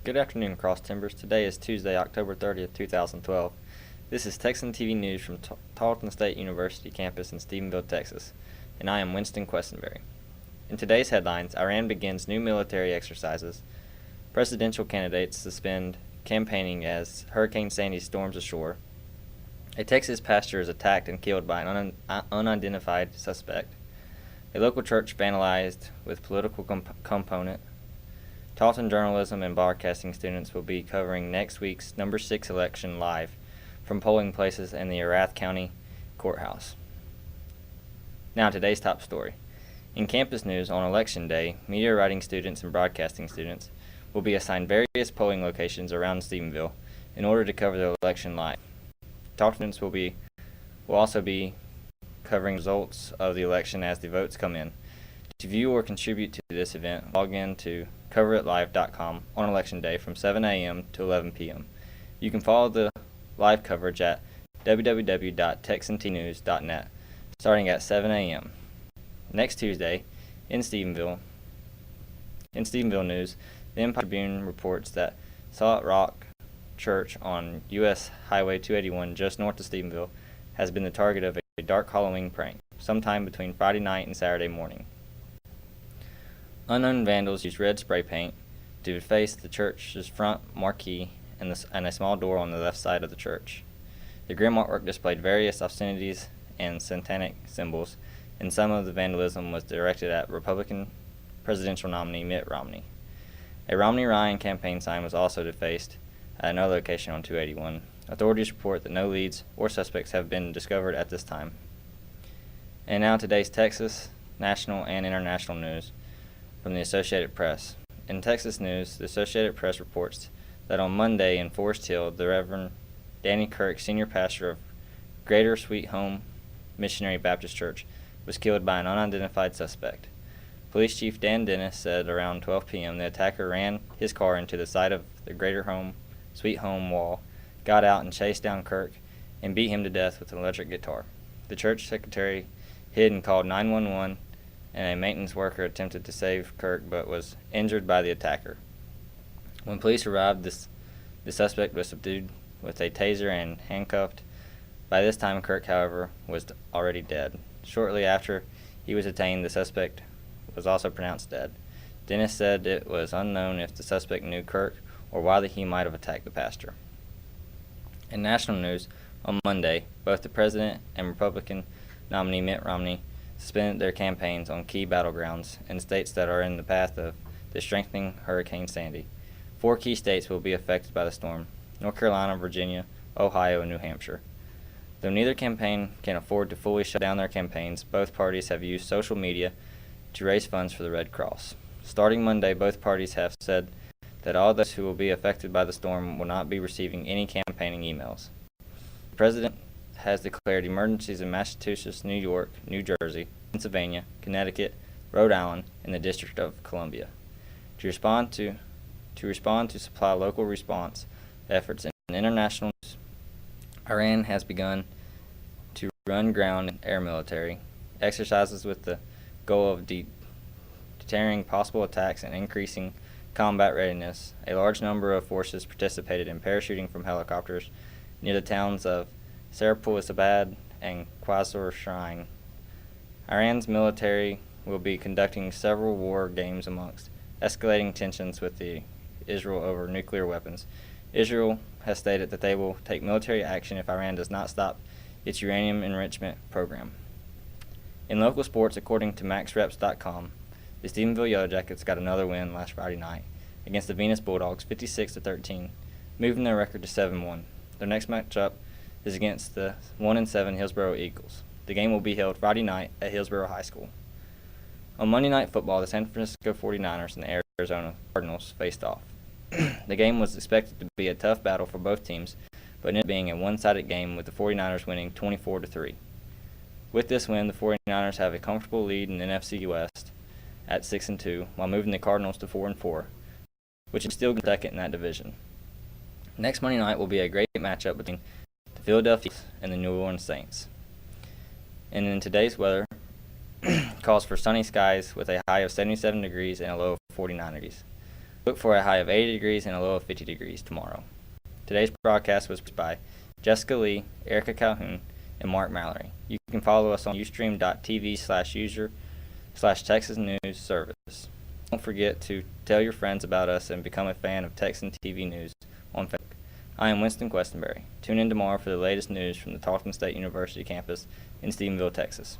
Good afternoon, Cross Timbers. Today is Tuesday, October 30th, 2012. This is Texan TV News from Tarleton State University campus in Stephenville, Texas, and I am Winston Questenberry. In today's headlines, Iran begins new military exercises, presidential candidates suspend campaigning as Hurricane Sandy storms ashore, a Texas pastor is attacked and killed by an unidentified suspect, a local church vandalized with political component. Tarleton journalism and broadcasting students will be covering next week's number 6 election live from polling places in the Erath County Courthouse. Now today's top story. In campus news on Election Day, media writing students and broadcasting students will be assigned various polling locations around Stephenville in order to cover the election live. Tarleton students will also be covering results of the election as the votes come in. To view or contribute to this event, log in to coveritlive.com on Election Day from 7 a.m. to 11 p.m. You can follow the live coverage at www.texantnews.net starting at 7 a.m. Next Tuesday, in Stephenville news, the Empire Tribune reports that Solid Rock Church on U.S. Highway 281 just north of Stephenville has been the target of a dark Halloween prank sometime between Friday night and Saturday morning. Unknown vandals used red spray paint to deface the church's front marquee and a small door on the left side of the church. The grim artwork displayed various obscenities and satanic symbols, and some of the vandalism was directed at Republican presidential nominee Mitt Romney. A Romney Ryan campaign sign was also defaced at another location on 281. Authorities report that no leads or suspects have been discovered at this time. And now today's Texas, national, and international news from the Associated Press. In Texas news, the Associated Press reports that on Monday in Forest Hill, the Reverend Danny Kirk, senior pastor of Greater Sweet Home Missionary Baptist Church, was killed by an unidentified suspect. Police Chief Dan Dennis said around 12 p.m. the attacker ran his car into the side of the Greater Sweet Home wall, got out and chased down Kirk, and beat him to death with an electric guitar. The church secretary hid and called 911, and a maintenance worker attempted to save Kirk but was injured by the attacker. When police arrived, the suspect was subdued with a taser and handcuffed. By this time, Kirk, however, was already dead. Shortly after he was detained, the suspect was also pronounced dead. Dennis said it was unknown if the suspect knew Kirk or why he might have attacked the pastor. In national news, on Monday, both the president and Republican nominee Mitt Romney suspended their campaigns on key battlegrounds in states that are in the path of the strengthening Hurricane Sandy. 4 key states will be affected by the storm: North Carolina, Virginia, Ohio, and New Hampshire. Though neither campaign can afford to fully shut down their campaigns, both parties have used social media to raise funds for the Red Cross. Starting Monday, both parties have said that all those who will be affected by the storm will not be receiving any campaigning emails. The president has declared emergencies in Massachusetts, New York, New Jersey, Pennsylvania, Connecticut, Rhode Island, and the District of Columbia. To respond to supply local response efforts in international news, Iran has begun to run ground and air military exercises with the goal of deterring possible attacks and increasing combat readiness. A large number of forces participated in parachuting from helicopters near the towns of Sarpolisabad and Qasr Shrine. Iran's military will be conducting several war games amongst escalating tensions with Israel over nuclear weapons. Israel has stated that they will take military action if Iran does not stop its uranium enrichment program. In local sports, according to MaxReps.com, the Stephenville Yellow Jackets got another win last Friday night against the Venus Bulldogs 56-13, moving their record to 7-1. Their next matchup is against the 1-7 Hillsboro Eagles. The game will be held Friday night at Hillsboro High School. On Monday Night Football, the San Francisco 49ers and the Arizona Cardinals faced off. The game was expected to be a tough battle for both teams, but ended up being a one-sided game with the 49ers winning 24-3. With this win, the 49ers have a comfortable lead in the NFC West at 6-2, while moving the Cardinals to 4-4, which is still second in that division. Next Monday night will be a great matchup between the Philadelphia and the New Orleans Saints. And in today's weather, calls for sunny skies with a high of 77 degrees and a low of 49 degrees. Look for a high of 80 degrees and a low of 50 degrees tomorrow. Today's broadcast was by Jessica Lee, Erica Calhoun, and Mark Mallory. You can follow us on ustream.tv/user/Texas News Service. Don't forget to tell your friends about us and become a fan of Texan TV News on Facebook. I am Winston Questenberry. Tune in tomorrow for the latest news from the Tarleton State University campus in Stephenville, Texas.